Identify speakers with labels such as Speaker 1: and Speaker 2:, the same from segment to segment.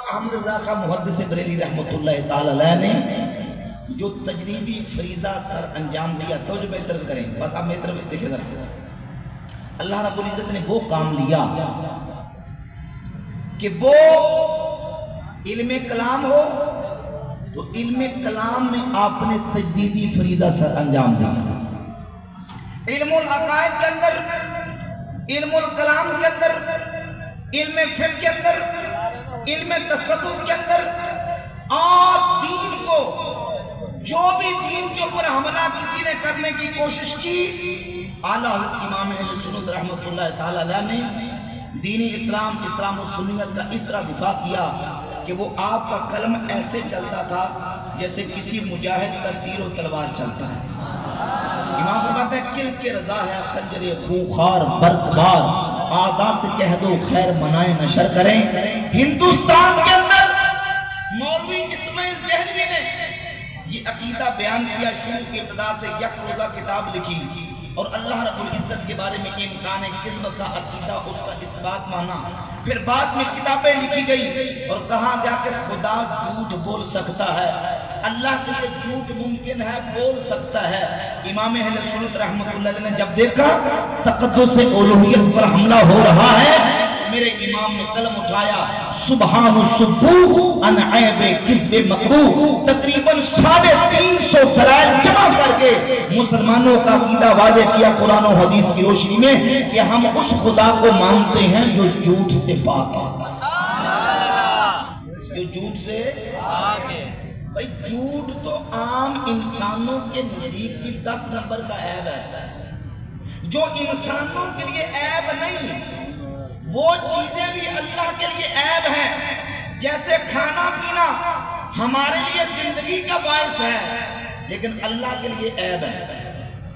Speaker 1: احمد رضا خان محدث بریلی رحمۃ اللہ تعالی علیہ نے جو تجدیدی فریضہ سر انجام دیا، توجہ میری طرف کریں، بس آپ میری طرف دیکھیں ذرا۔ اللہ رب العزت نے وہ کام لیا کہ وہ علم کلام ہو، تو علم کلام میں آپ نے تجدیدی فریضہ سر انجام دیا۔ علم العقائد کے اندر، علم الکلام کے اندر، علم فقہ کے اندر، علم تصوف کے اندر، اور دین کو جو بھی دین کے اوپر حملہ کسی نے کرنے کی کوشش کی، اعلیٰ حضرت امام اہل سنت رحمۃ اللہ تعالی علیہ نے دین اسلام، اسلام و سنت کا اس طرح دفاع کیا کہ وہ آپ کا قلم ایسے چلتا تھا جیسے کسی مجاہد کا تیر و تلوار چلتا ہے۔ امام فرماتا ہے کل کے رضا ہے خنجر خوخار برقبار، آدھا سے کہہ دو خیر منائے نشر کریں۔ ہندوستان کے اندر مولوی اسماعیل دہلوی نے یہ عقیدہ بیان کیا، شروع کی ابتدا سے یک روزہ کتاب لکھی، اور اللہ رب العزت کے بارے میں امکان کذب کا عقیدہ، اس کا اس بات مانا۔ پھر بعد میں کتابیں لکھی گئی اور کہا گیا کہ خدا جھوٹ بول سکتا ہے، اللہ کے لیے جھوٹ ممکن ہے، بول سکتا ہے۔ امام اہل سنت رحمۃ اللہ علیہ نے جب دیکھا تقدس الوہیت پر حملہ ہو رہا ہے، میرے امام نے قلم اٹھایا، سبحان السبوح ان عیب کذب مکروہ، تقریباً 350 دلائل جمع کر کے مسلمانوں کا عقیدہ واضح کیا قرآن و حدیث کی روشنی میں کہ ہم اس خدا کو مانتے ہیں جو جھوٹ سے پاک ہے، جو جھوٹ سے پاک ہے۔ بھئی جھوٹ تو عام انسانوں کے نزدیک بھی 10 نمبر کا عیب ہے، جو انسانوں کے لیے عیب نہیں، وہ چیزیں بھی اللہ کے لیے عیب ہیں۔ جیسے کھانا پینا ہمارے لیے زندگی کا باعث ہے، لیکن اللہ کے لیے عیب ہے۔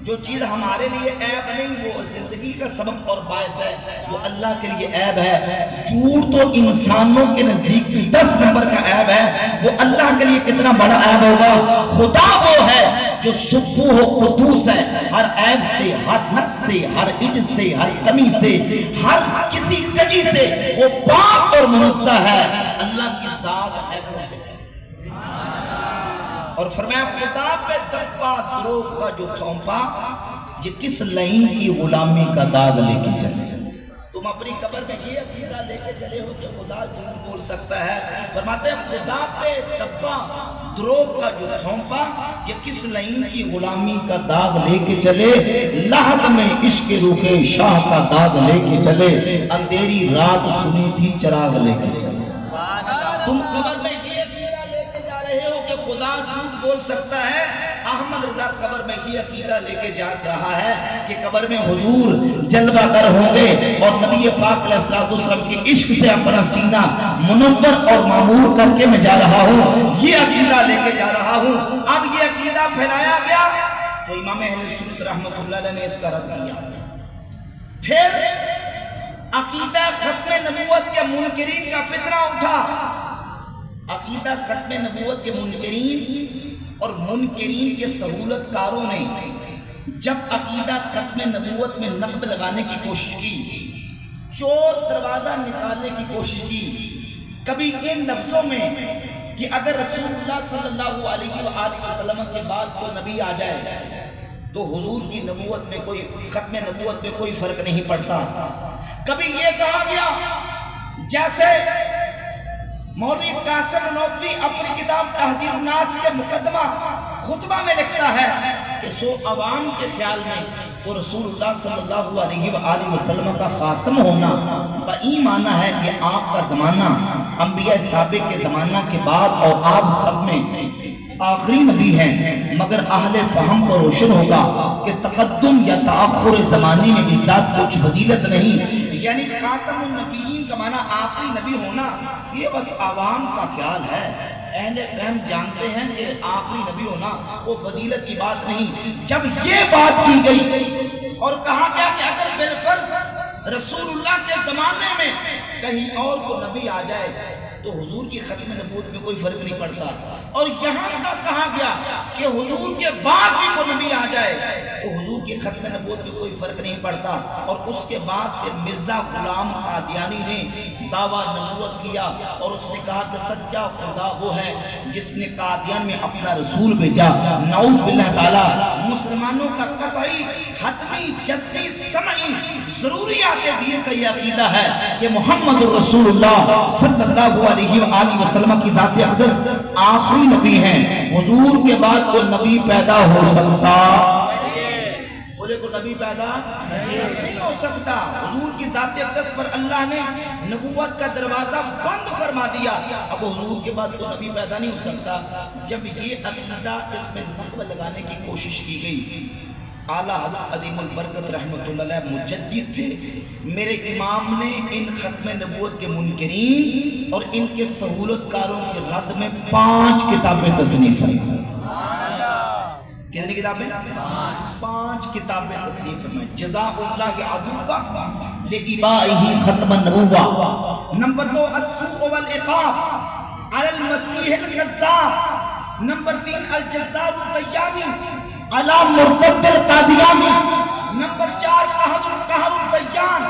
Speaker 1: جو چیز ہمارے لیے عیب نہیں، وہ زندگی کا سبب اور باعث ہے، وہ اللہ کے لیے عیب ہے۔ جھوٹ تو انسانوں کے نزدیک بھی 10 نمبر کا عیب ہے، وہ اللہ کے لیے کتنا بڑا عیب ہوگا۔ خدا وہ ہے جو سبوح و قدوس ہے، ہر عیب سے، ہر نقص سے، ہر عجز سے، ہر کمی سے، ہر کسی کجی سے وہ پاک اور منزہ ہے۔ اللہ کی ذات ہے اور فرمایا خدا پہ دبا دروغ کا جو تھوپا، یہ کس لعین کی غلامی کا داغ لے کے چلے۔ تم اپنی قبر میں یہ عقیدہ لے کے چلے ہو کہ خدا جھوٹ بول سکتا ہے، فرماتے ہیں خدا پہ دبا دروغ کا جو تھوپا، یہ کس لعین کی غلامی کا داغ لے کے چلے۔ لحد میں عشق روح شاہ کا داغ لے کے چلے، اندھیری رات سنی تھی چراغ لے کے چلے۔ تم قبر میں یہ عقیدہ لے کے جا رہے ہو کہ خدا جھوٹ بول سکتا ہے، احمد رضا قبر میں یہ عقیدہ لے کے جا رہا ہے کہ قبر میں حضور جلوہ گر ہوں گے اور نبی پاک علیہ السلام کے عشق سے اپنا سینہ منور اور معمور کر کے میں جا رہا ہوں، یہ عقیدہ لے کے جا رہا ہوں۔ اب یہ عقیدہ پھیلایا گیا تو امام اہل سنت رحمۃ اللہ علیہ نے اس کا رد کیا۔ پھر عقیدہ ختم نبوت کے منکرین کا فتنہ اٹھا۔ عقیدہ ختم نبوت کے منکرین اور منکرین کے سہولت کاروں نے جب عقیدہ ختم نبوت میں نقب لگانے کی کوشش کی، چور دروازہ نکالنے کی کوشش کی، کبھی ان لفظوں میں کہ اگر رسول اللہ صلی اللہ علیہ وآلہ وسلم کے بعد کوئی نبی آ جائے تو حضور کی نبوت میں کوئی ختم نبوت میں کوئی فرق نہیں پڑتا۔ کبھی یہ کہا گیا جیسے مولوی قاسم نوتوی اپنی کتاب تہذیب الناس کے مقدمہ خطبہ میں لکھتا ہے کہ سو عوام کے خیال میں وہ رسول اللہ صلی اللہ علیہ وآلہ وسلم کا خاتم ہونا بئی معنی ہے کہ آپ کا زمانہ انبیاء سابق کے زمانہ کے بعد اور آپ سب میں آخری نبی ہیں، مگر اہل فہم کو روشن ہوگا کہ تقدم یا تاخر زمانے میں بھی ذات کچھ فضیلت نہیں، یعنی خاتم النبیین کا معنی آخری نبی ہونا یہ بس عوام کا خیال ہے، اہل فہم جانتے ہیں کہ آخری نبی ہونا وہ فضیلت کی بات نہیں۔ جب یہ بات کی گئی اور کہا گیا کہ اگر بالفرض رسول اللہ کے زمانے میں کہیں اور کو نبی آ جائے تو حضور کی ختم نبوت میں کوئی فرق نہیں پڑتا. اور یہاں تک کہا گیا کہ حضور کے بعد بھی کوئی نبی آ جائے تو حضور کی ختم نبوت میں کوئی فرق نہیں پڑتا. اور اس کے بعد پھر مرزا غلام قادیانی نے دعویٰ نبوت کیا اور اس نے کہا کہ سچا خدا وہ ہے جس نے قادیان میں اپنا رسول بھیجا. نعوذ باللہ تعالیٰ. مسلمانوں کا قطعی حتمی جذبی سمعی ضروریات دین کا یہ عقیدہ ہے کہ محمد رسول اللہ صلی اللہ علیہ وآلہ وسلم کی ذات اقدس آخری نبی ہیں. حضور کے بعد کوئی نبی پیدا ہو سکتا بولے کو نبی پیدا نہیں ہو سکتا. حضور کی ذات اقدس پر اللہ نے نبوت کا دروازہ بند فرما دیا. اب حضور کے بعد کوئی نبی پیدا نہیں ہو سکتا. جب یہ عقیدہ اس میں نقل لگانے کی کوشش کی گئی، اعلیٰ حضرت عظیم البرکت رحمۃ اللہ علیہ مجدد تھے. میرے امام نے ان ختم نبوت کے منکرین اور ان کے سہولت کاروں کے رد میں 5 کتابیں تصنیف فرمائیں. کتنی کتابیں؟ 5 کتابیں تصنیف فرمائیں. جزاء اللہ عدوبہ لإبائہ ختم النبوہ. نمبر 2 السوء والعقاب علی المسیح الکذاب. نمبر 3 الجزار الطیانی علی مرتد القادیانی. نمبر 4 قہر الدیان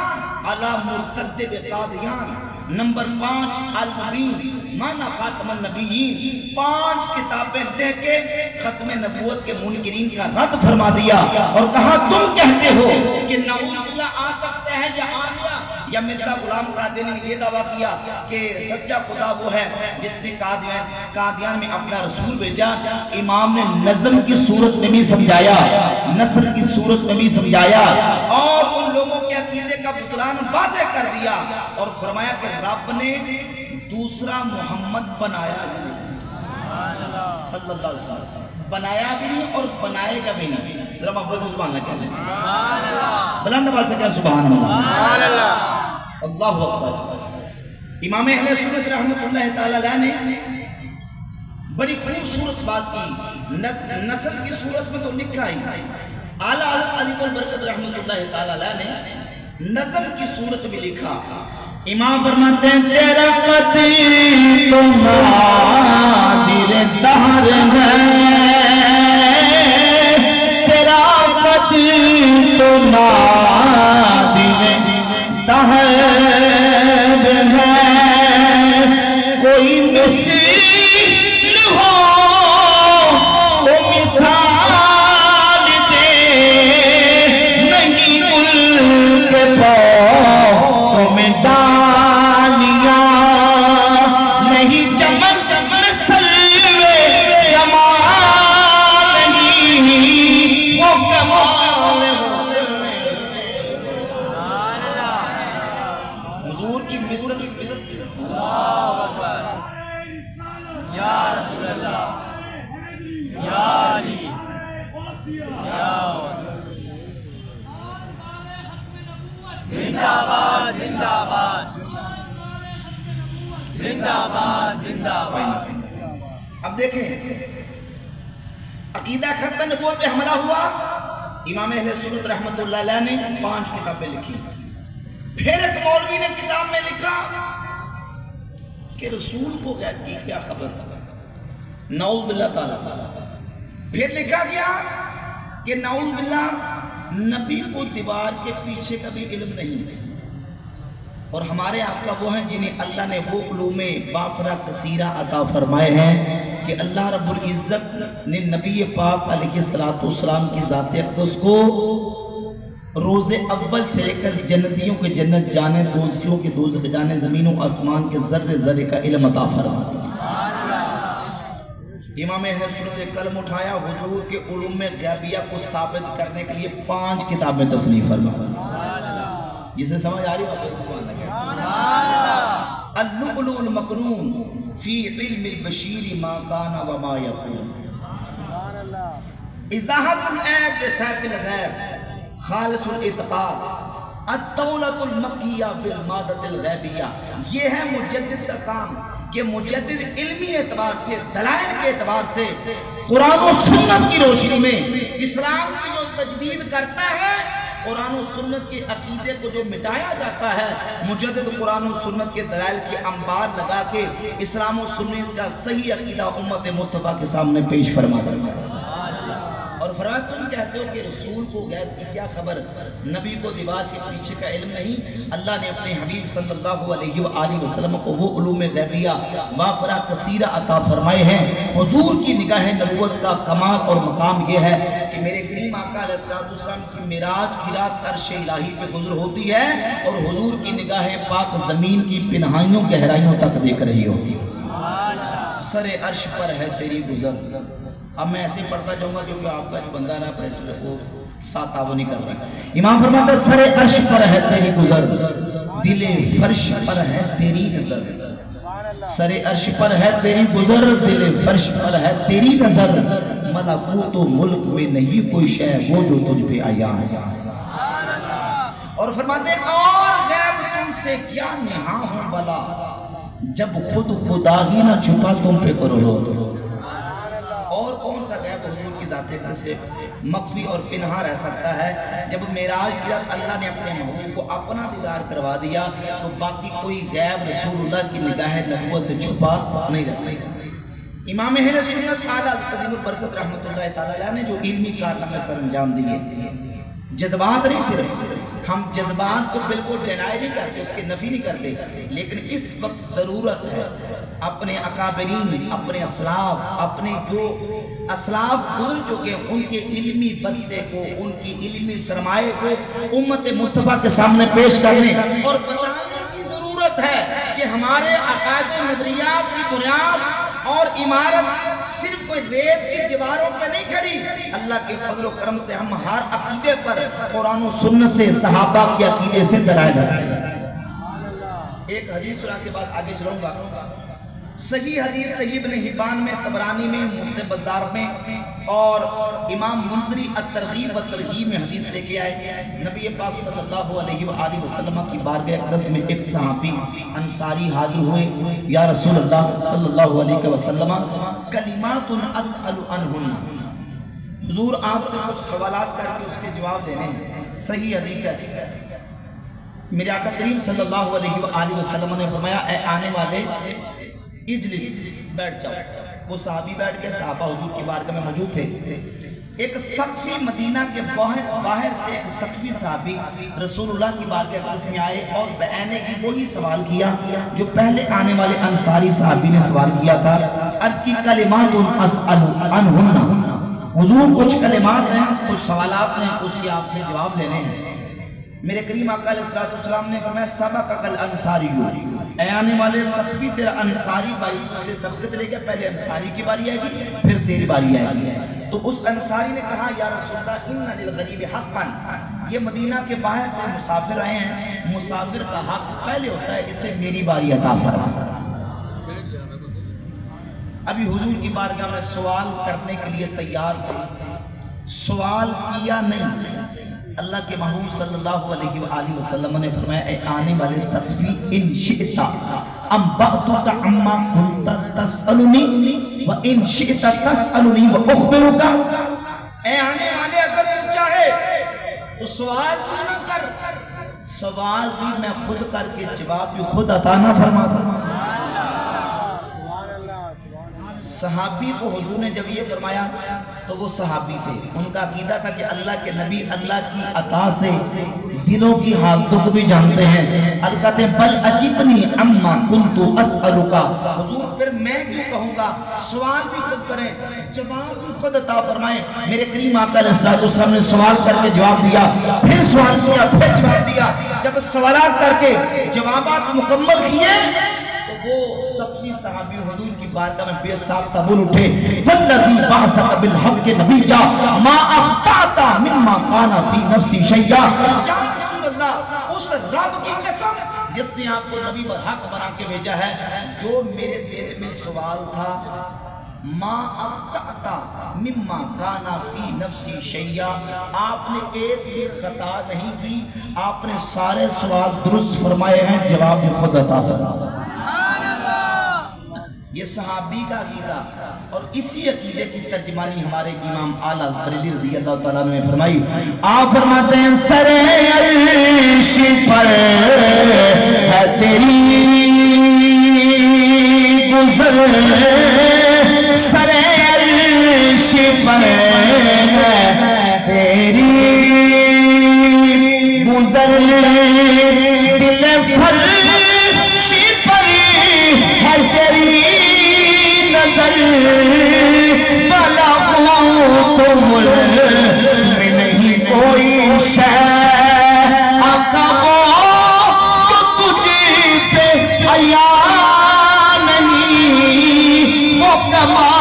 Speaker 1: علی مرتد القادیان. نمبر 5 المبین مانا خاتم النبیین. 5 کتابیں دے کے ختم نبوت کے منکرین کا رد فرما دیا اور کہا تم کہتے ہو کہ نعوذ باللہ آ سکتے ہیں یا آ گیا. یا مرزا غلام قادیانی نے یہ دعویٰ کیا کہ سچا خدا وہ ہے جس نے قادیان میں اپنا رسول بھیجا. امام نے نظم کی صورت میں بھی سمجھایا، نثر کی صورت میں بھی سمجھایا اور ان لوگوں کے عقیدے کا بطلان واضح کر دیا اور فرمایا کہ رب نے دوسرا محمد بنایا صلی اللہ علیہ وسلم. بنایا بھی نہیں اور بنائے گا بھی نہیں. ذرا محبت سے سبحان اللہ کہہ لیں. بلند آواز سے کہا سبحان اللہ. اللہ اکبر. امام اہل سنت رحمۃ اللہ تعالی علیہ نے بڑی خوبصورت بات کی. نثر کی صورت میں تو لکھا ہی. اعلیٰ حضرت عظیم البرکت رحمۃ اللہ تعالی علیہ نے نظم کی صورت میں لکھا. امام فرماتے ہیں تیرا قدیم تو نادر دہر ہے، تیرا قدیم تو نادر دہر ہے، کوئی مثل ہو تو مثال دے، نہیں ملک پاؤں میں ڈالیا، نہیں چمن چمن سلوے جمال نہیں وہ کمال. حضور کی مثل اللہ اکبر. یا رسول اللہ یا علی یا زندہ باد زندہ باد زندہ باد زندہ باد. اب دیکھیں عقیدہ ختم نبوت پہ حملہ ہوا. امام اہل سنت رحمۃ اللہ علیہ نے 5 کتابیں لکھی. پھر ایک مولوی نے کتاب میں لکھا کہ رسول کو غیب کی کیا خبر. نعوذ باللہ تعالیٰ. پھر لکھا گیا کہ نعوذ باللہ نبی کو دیوار کے پیچھے کا بھی علم نہیں اور ہمارے آقا وہ ہیں جنہیں اللہ نے وہ علوم بافرہ کثیرہ عطا فرمائے ہیں کہ اللہ رب العزت نے نبی پاک علیہ السلام کی ذات اقدس کو روز اول سے لے کر جنتیوں کے جنت جانے، دوزخیوں کے دوزخ جانے، زمین و آسمان کے ذرے ذرے کا علم عطا فرما دیا. امام اہل سنت نے قلم اٹھایا، حضور کے علوم غیبیہ کو ثابت کرنے کے لیے 5 کتابیں تصنیف فرمائیں. جسے سمجھ آ رہی ہے اللؤلؤ المکنون فی علم البشیر ما کان وما یکون، ازاحت العیب بسیف الغیب، خالص الاعتقاد، الدولت المکیہ بالمادت الغیبیہ. یہ ہے مجدد کا کام کہ مجدد علمی اعتبار سے، دلائل کے اعتبار سے قرآن و سنت کی روشنی میں اسلام کی جو تجدید کرتا ہے قرآن و سنت کے عقیدے کو جو مٹایا جاتا ہے، مجدد قرآن و سنت کے دلائل کی انبار لگا کے اسلام و سنت کا صحیح عقیدہ امت مصطفیٰ کے سامنے پیش فرما دیتا ہے۔ اور فرمایا تم کہتے ہو کہ رسول کو غیب کی کیا خبر، نبی کو دیوار کے پیچھے کا علم نہیں؟ اللہ نے اپنے حبیب صلی اللہ علیہ وآلہ وسلم کو وہ علوم غیبیہ وافرہ کثیرہ عطا فرمائے ہیں۔ حضور کی نگاہ نبوت کا کمال اور مقام یہ ہے کہ میرے کریم آقا علیہ السلام کی معراج کی رات عرش الہی پہ گزر ہوتی ہے اور حضور کی نگاہ پاک زمین کی پنہائیوں گہرائیوں تک دیکھ رہی ہوتی ہے۔ سر عرش پر ہے تیری گزر۔ اب میں ایسے ہی پڑھتا جاؤں گا کیونکہ آپ کا جو بندہ نا وہ ساتھ تعاون نہیں کر رہا۔ امام فرماتا ہے سر عرش پر ہے تیری گزر، دل فرش پر ہے تیری نظر۔ سر عرش پر ہے تیری گزر، دل فرش پر ہے تیری نظر۔ ملکوت و ملک میں نہیں کوئی شے وہ جو تجھ پہ آیا ہے۔ اور فرماتے ہیں اور غیب تم سے کیا نہاں ہوں بلا، جب خود خدا ہی نہ چھپا تم پہ کرو۔ اور کون سا غیب حضور کی ذات اقدس سے مخفی اور پنہا رہ سکتا ہے؟ جب معراج کی رات اللہ نے اپنے محبوب کو اپنا دیدار کروا دیا تو باقی کوئی غیب رسول اللہ کی نگاہ نبوت سے چھپا نہیں رہ سکتا۔ امام اہل سنت اعلیٰ قدیم البرکت رحمۃ اللہ تعالیٰ نے جو علمی کارنامے سر انجام دیے، جذبات نہیں صرف، ہم جذبات کو بالکل ڈینائی نہیں کرتے، اس کے نفی نہیں کرتے، لیکن اس وقت ضرورت ہے اپنے اکابرین، اپنے اسلاف، اپنے جو اسلاف گزر چکے ان کے علمی ورثے کو، ان کی علمی سرمایہ کو امت مصطفیٰ کے سامنے پیش کرنے اور بتانے کی ضرورت ہے کہ ہمارے عقائد و نظریات کی بنیاد اور عمارت صرف کوئی ریت کی دیواروں پہ نہیں کھڑی۔ اللہ کے فضل و کرم سے ہم ہر عقیدے پر قرآن و سنت سے، صحابہ کے عقیدے سے دلائل ہیں۔ ایک حدیث سنا کے بعد آگے چلوں گا۔ صحیح حدیث صحیح ابن حبان میں، طبرانی میں، مسلم بزار میں اور امام منذری الترغیب و ترہیب میں حدیث لے کے آئے۔ نبی پاک صلی اللہ علیہ وآلہ وسلم کی بارگاہ اقدس میں ایک صحابی انصاری حاضر ہوئے، یا رسول اللہ صلی اللہ علیہ وسلم کلمات اسأل عنہن، حضور آپ سے کچھ سوالات کر کے اس کے جواب دینے ہیں۔ صحیح حدیث ہے۔ میرے آقا کریم صلی اللہ علیہ وآلہ وسلم نے فرمایا اے آنے والے اجلس، بیٹھ جاؤ۔ وہ صحابی بیٹھ کے، صحابہ حضور کی بارگاہ میں موجود تھے۔ ایک سقفی مدینہ کے باہر سے ایک سقفی صحابی رسول اللہ کی بارگاہ اقدس میں آئے اور بعینے کی وہی سوال کیا جو پہلے آنے والے انصاری صحابی نے سوال کیا تھا۔ عرض کی کلمات اسأل عنہن، حضور کچھ کلمات ہیں، کچھ سوالات ہیں، اس کے آپ سے جواب لینے ہیں۔ میرے کریم آقا علیہ السلام نے فرمایا سبقک الانصاری، اے آنے والے سقفی تیرا انصاری بھائی سے سبقت لے کے پہلے انصاری کی باری آئے گی پھر تیری باری آئے گی۔ تو اس انصاری نے کہا یا رسول اللہ ان للغریب حقا، یہ مدینہ کے باہر سے مسافر آئے ہیں، مسافر کا حق پہلے ہوتا ہے، اسے میری باری عطا فرما۔ ابھی حضور کی بارگاہ میں سوال کرنے کے لیے تیار تھے، سوال کیا نہیں۔ اللہ کے محبوب صلی اللہ علیہ وآلہ وسلم نے فرمایا اے آنے والے سقفی ان شئتا انبأتک عما کنت تسألنی و ان شئتا تسألنی و اخبرک، اے آنے والے اگر تو چاہے تو سوال بھی نہ کر، سوال بھی میں خود کر کے جواب بھی خود عطا نہ فرما دوں۔ صحابی کو حضور نے جب یہ فرمایا تو وہ صحابی تھے، ان کا عقیدہ تھا کہ اللہ کے نبی اللہ کی عطا سے دلوں کی حالتوں کو بھی جانتے ہیں۔ الکت بل عجبنی عما کنت اسألک، حضور پھر میں کیوں کہوں گا، سوال بھی خود کریں جواب بھی خود عطا فرمائیں۔ میرے کریم آقا علیہ السلام نے سوال کر کے جواب دیا، پھر سوال کیا، پھر جواب دیا۔ جب سوالات کر کے جوابات مکمل کیے وہ سقفی صحابی حضور کی بارگاہ میں بے ساختہ بول اٹھے والذی بعثک بالحق نبیا ما اخطأت مما کان فی نفسی شیئا، یا رسول اللہ اس رب کی قسم جس نے آپ کو نبی برحق بنا کے بھیجا ہے، جو میرے دل میں سوال تھا ما اخطأت مما کان فی نفسی شیئا، آپ نے ایک بھی خطا نہیں کی، آپ نے سارے سوال درست فرمائے ہیں، جواب خود عطا فرمایا۔ یہ صحابی کا عقیدہ اور اسی عقیدے کی ترجمانی ہمارے امام اعلیٰ بریلوی رضی اللہ تعالیٰ نے فرمائی. آپ فرماتے ہیں سر عرش پر ہے تیری گزر، سر عرش پر ہے تیری گزر، دل فرش پر ہے تیری نظر، بلا تو ملک میں نہیں کوئی شے آقا وہ جو تجھے پہ عیاں نہیں، وہ کمال